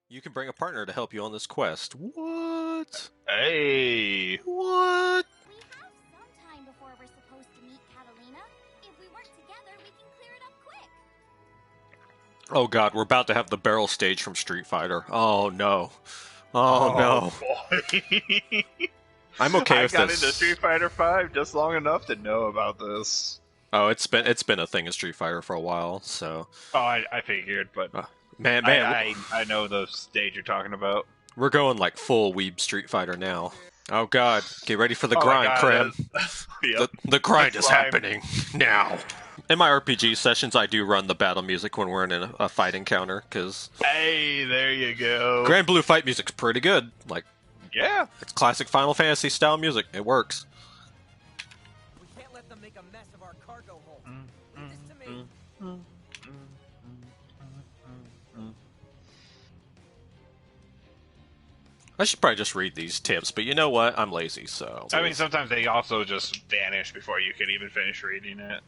You can bring a partner to help you on this quest. What? Hey! What? We have some time before we're supposed to meet Catalina. If we work together, we can clear it up quick. Oh god, we're about to have the barrel stage from Street Fighter. Oh no. Oh no. Boy! I'm okay I with got this. into Street Fighter V just long enough to know about this. Oh, it's been a thing in Street Fighter for a while, so Oh, I figured, but man, I know the stage you're talking about. we're going like full weeb Street Fighter now. Oh god, get ready for the Oh my grind, God, Krem. Yep. The grind The is grind. happening now. In my RPG sessions, I do run the battle music when we're in a fight encounter, because Hey, there you go. Granblue fight music's pretty good. Like, Yeah. it's classic Final Fantasy style music. It works. We can't let them make a mess of our cargo hold. Leave this to me. I should probably just read these tips, but you know what? I'm lazy, so. I mean, sometimes they also just vanish before you can even finish reading it.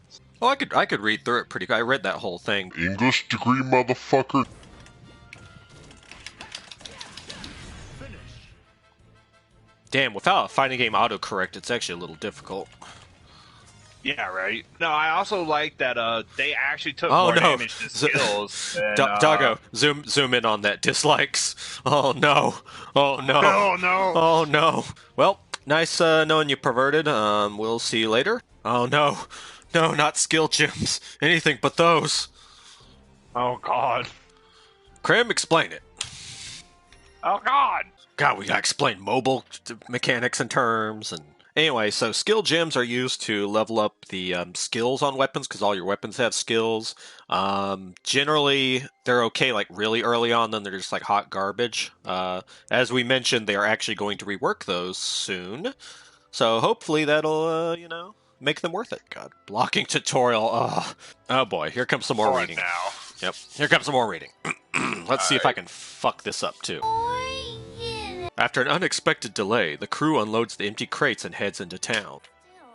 Oh, I could read through it pretty good. I read that whole thing. English degree, motherfucker. Damn, without a fighting game autocorrect, it's actually a little difficult. Yeah, right. No, I also like that they actually took Oh, more no. damage to skills. Than, Doggo, zoom in on that dislikes. Oh no. Oh no. Oh no! Oh no. Well, nice knowing you, perverted. We'll see you later. Oh no. No, not skill gems. Anything but those. Oh god! Krem, explain it. Oh god! God, we gotta explain mobile mechanics and terms. And anyway, so skill gems are used to level up the skills on weapons, because all your weapons have skills. Generally, they're okay like really early on, then they're just like hot garbage. As we mentioned, they are actually going to rework those soon. So hopefully that'll, make them worth it. God, blocking tutorial. Oh boy, here comes some more For reading. now. Yep, here comes some more reading. Let's see if I Alright. can fuck this up too. Oh, yeah. After an unexpected delay, the crew unloads the empty crates and heads into town. Still,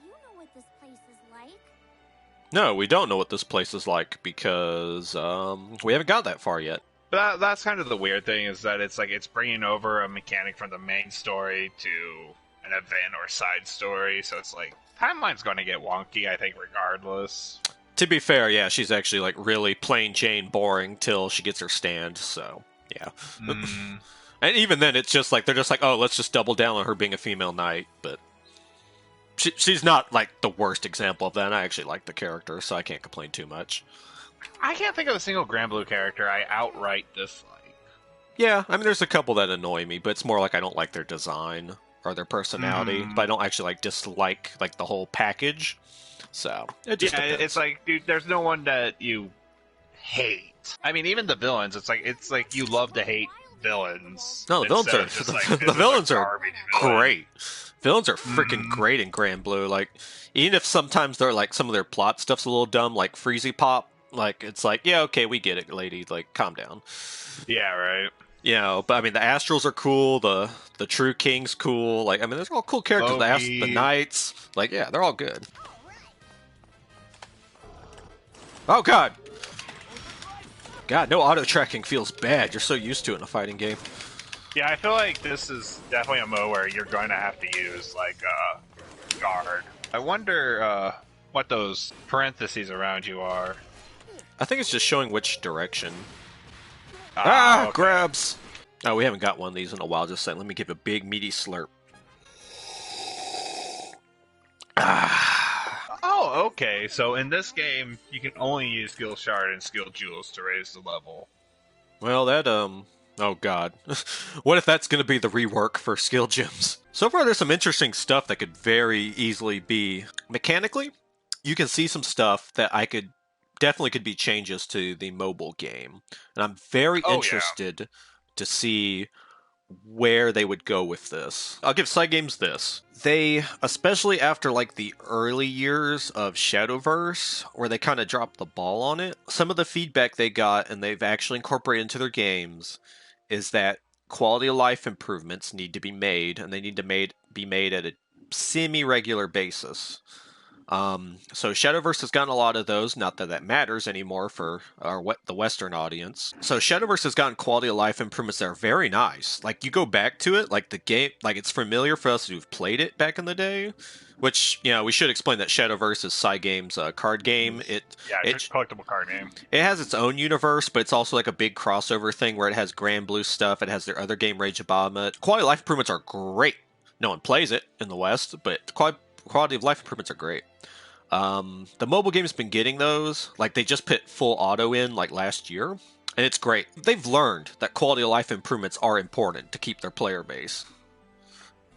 you know what this place is like. No, we don't know what this place is like because we haven't got that far yet. But that's kind of the weird thing, is that it's like it's bringing over a mechanic from the main story to an event or side story, so it's like timeline's going to get wonky, I think, regardless. To be fair, yeah, she's actually like really plain Jane boring till she gets her stand, so yeah. Mm. And even then, it's just like they're just like, oh, let's just double down on her being a female knight, but she's not like the worst example of that. And I actually like the character, so I can't complain too much. I can't think of a single Granblue character I outright dislike. Yeah, I mean, there's a couple that annoy me, but it's more like I don't like their design or their personality, Mm. but I don't actually like dislike like the whole package. So it just Yeah, depends. it's like, dude, there's no one that you hate. I mean, even the villains, it's like you love to hate villains. No, the villains instead are of just, the, like, the this is a villains are garbage villain. great. Villains are freaking Mhm. great in Granblue. Like, even if sometimes they're like some of their plot stuff's a little dumb, like Freezy Pop. Like, it's like, yeah, okay, we get it, lady. Like, calm down. Yeah, right. You know, but I mean, the Astrals are cool. The True King's cool. Like, I mean, there's all cool characters. Loki. The Knights. Like, yeah, they're all good. Oh God. God, no auto tracking feels bad. You're so used to it in a fighting game. Yeah, I feel like this is definitely a mode where you're going to have to use, like, guard. I wonder, what those parentheses around you are. I think it's just showing which direction. Okay. Grabs! Oh, we haven't got one of these in a while. Just saying. Let me give a big meaty slurp. Oh, okay. So in this game, you can only use Skill Shard and Skill Jewels to raise the level. Well, that, oh god. What if that's gonna be the rework for skill gems? So far, there's some interesting stuff that could very easily be... Mechanically, you can see some stuff that definitely could be changes to the mobile game. And I'm very Oh, yeah. interested to see where they would go with this. I'll give side games this. They, especially after like the early years of Shadowverse, where they kind of dropped the ball on it, some of the feedback they got and they've actually incorporated into their games is that quality of life improvements need to be made, and they need to be made at a semi-regular basis. So Shadowverse has gotten a lot of those. Not that that matters anymore for the Western audience. So Shadowverse has gotten quality of life improvements that are very nice. Like you go back to it, like the game, like it's familiar for us who've played it back in the day. Which we should explain that Shadowverse is Cygame's card game. It's a collectible card game. It has its own universe, but it's also like a big crossover thing where it has Granblue stuff. It has their other game, Rage of Bahamut. Quality of life improvements are great. No one plays it in the West, but quality of life improvements are great. The mobile game's been getting those. Like they just put full auto in like last year, and it's great. They've learned that quality of life improvements are important to keep their player base.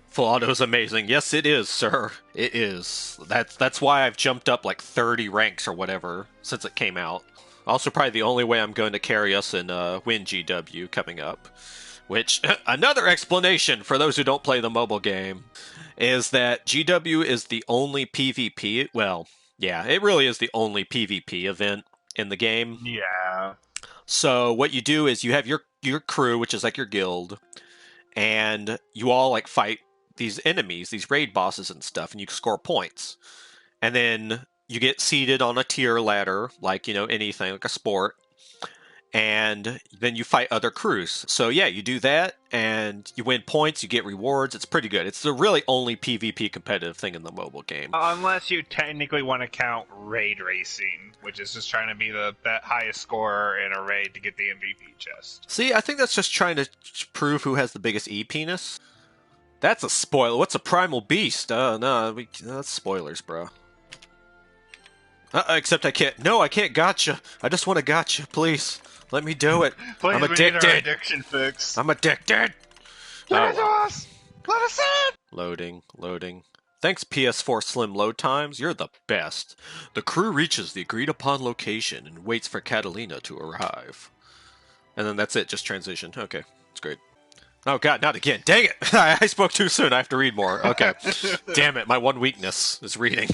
Full auto is amazing. Yes, it is, sir. It is. That's why I've jumped up like 30 ranks or whatever since it came out. Also, probably the only way I'm going to carry us in Win GW coming up. Which, another explanation for those who don't play the mobile game, is that GW is the only PvP. Well, yeah, it really is the only PvP event in the game. Yeah. So what you do is you have your crew, which is like your guild, and you all like fight these enemies, these raid bosses and stuff, and you score points. And then you get seated on a tier ladder, like, anything, like a sport. And then you fight other crews. So yeah, you do that, and you win points, you get rewards. It's pretty good. It's the really only PvP competitive thing in the mobile game. Unless you technically want to count raid racing, which is just trying to be the highest scorer in a raid to get the MVP chest. See, I think that's just trying to prove who has the biggest E-penis. That's a spoiler. What's a primal beast? No, that's spoilers, bro. Except I can't. No, I can't gotcha. I just want to gotcha. Please, let me do it. Please, I'm we need addicted. our addiction fix. I'm addicted. Give it to us. Let us in. Loading. Thanks, PS4 Slim load times. You're the best. The crew reaches the agreed upon location and waits for Catalina to arrive. And then that's it. Just transition. Okay, it's great. Oh god, not again. Dang it! I spoke too soon. I have to read more. Okay. Damn it, my one weakness is reading.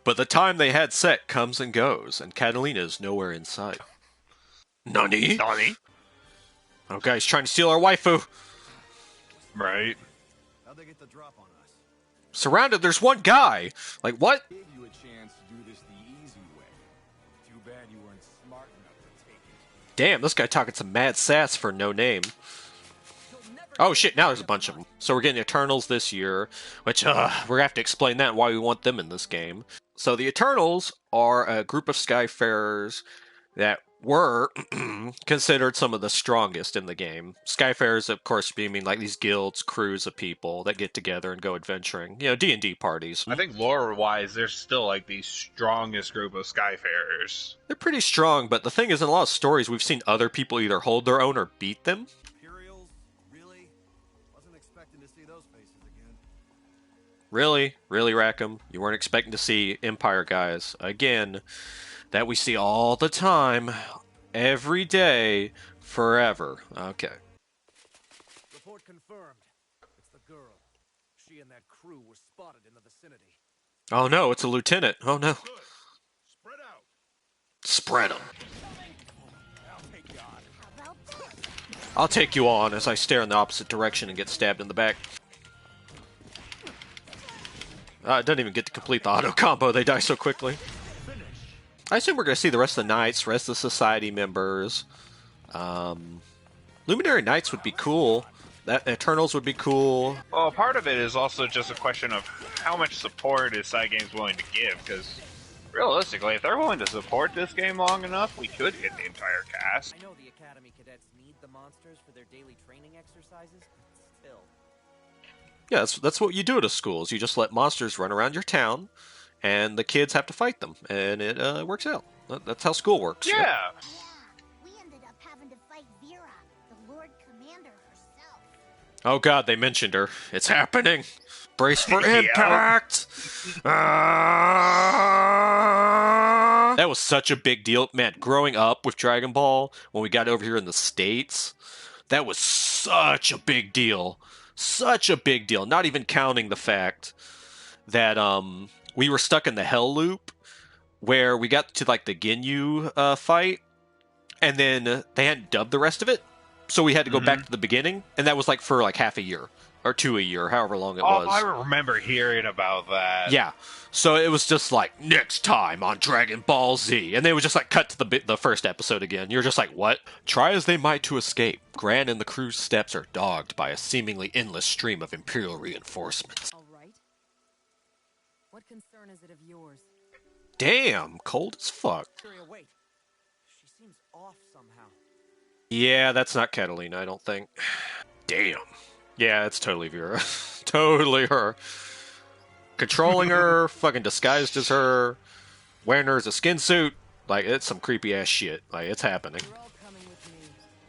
But the time they had set comes and goes, and Catalina is nowhere in sight. Nani? Oh god, he's trying to steal our waifu. Right. How'd they get the drop on us? Surrounded, there's one guy. Like, what? Gave you a chance to do this the easy way. Too bad you weren't smart enough to take it. Damn, this guy talking some mad sass for no name. Oh shit, now there's a bunch of them. So we're getting Eternals this year, which, we're gonna have to explain that and why we want them in this game. So the Eternals are a group of Skyfarers that were considered some of the strongest in the game. Skyfarers, of course, mean like these guilds, crews of people that get together and go adventuring. D&D parties. I think lore-wise, they're still like the strongest group of Skyfarers. They're pretty strong, but the thing is, in a lot of stories, we've seen other people either hold their own or beat them. Really? Really, Rackham? You weren't expecting to see Empire guys again that we see all the time, every day, forever. Okay. Report confirmed. It's the girl. She and that crew were spotted in the vicinity. Oh no, it's a lieutenant. Oh no. Spread out. Spread them. I'll take you on. I'll take you on as I stare in the opposite direction and get stabbed in the back. It doesn't even get to complete the auto combo. They die so quickly. I assume we're going to see the rest of the Knights, rest of the Society members. Luminary Knights would be cool. That Eternals would be cool. Well, part of it is also just a question of how much support is Cygames willing to give, because realistically, if they're willing to support this game long enough, we could hit the entire cast. I know the Academy cadets need the monsters for their daily training exercises, but still. Yeah, that's what you do at a school, is you just let monsters run around your town, and the kids have to fight them, and it works out. That's how school works. Yeah! Yeah, we ended up having to fight Vera, the Lord Commander herself. Oh god, they mentioned her. It's happening! Brace for Yeah. impact! That was such a big deal. Man, growing up with Dragon Ball, when we got over here in the States, that was such a big deal. Such a big deal. Not even counting the fact that we were stuck in the Hell Loop, where we got to like the Ginyu fight, and then they hadn't dubbed the rest of it, so we had to go back to the beginning, and that was like for like half a year. or 2 a year, however long it Oh, was. I remember hearing about that. Yeah. So it was just like, next time on Dragon Ball Z. And they would just like cut to the first episode again. You're just like, what? Try as they might to escape, Gran and the crew's steps are dogged by a seemingly endless stream of Imperial reinforcements. All right. What concern is it of yours? Damn, cold as fuck. Syria, wait. She seems off somehow. Yeah, that's not Catalina, I don't think. Damn. Yeah, it's totally Vera. Totally her. Controlling her, fucking disguised as her, wearing her as a skin suit. Like, it's some creepy ass shit. Like, it's happening. You're all coming with me.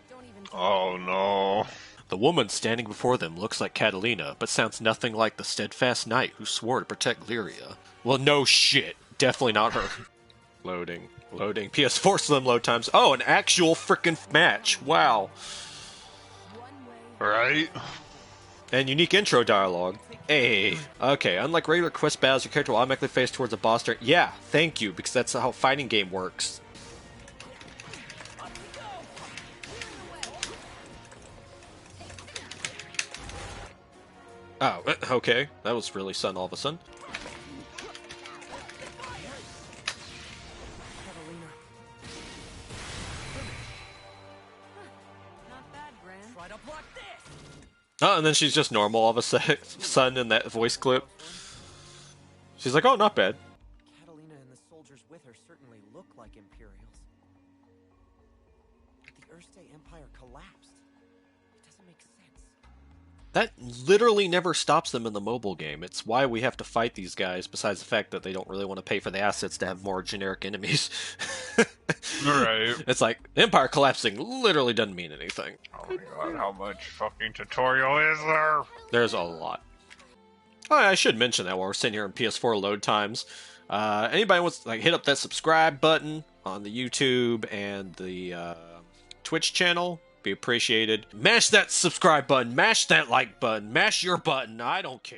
Don't even Oh no. The woman standing before them looks like Catalina, but sounds nothing like the steadfast knight who swore to protect Lyria. Well, no shit. Definitely not her. Loading. Loading. PS4 Slim load times. Oh, an actual frickin' match. Wow. Right? And unique intro dialogue. Hey. Okay, unlike regular quest battles, your character will automatically face towards a boss turn. Yeah, thank you, because that's how a fighting game works. Oh, okay. That was really sudden all of a sudden. Catalina. Not bad, Gran. Try to block this! Oh, and then she's just normal all of a sudden in that voice clip. She's like, oh, not bad. Catalina and the soldiers with her certainly look like Imperials. But the Erste Empire collapsed. It doesn't make sense. That literally never stops them in the mobile game. It's why we have to fight these guys, besides the fact that they don't really want to pay for the assets to have more generic enemies. Right. It's like, Empire collapsing literally doesn't mean anything. Oh my god, how much fucking tutorial is there? There's a lot. Oh, I should mention that while we're sitting here in PS4 load times. Anybody wants to hit up that subscribe button on the YouTube and the Twitch channel, be appreciated. Mash that subscribe button, mash that like button, mash your button, I don't care.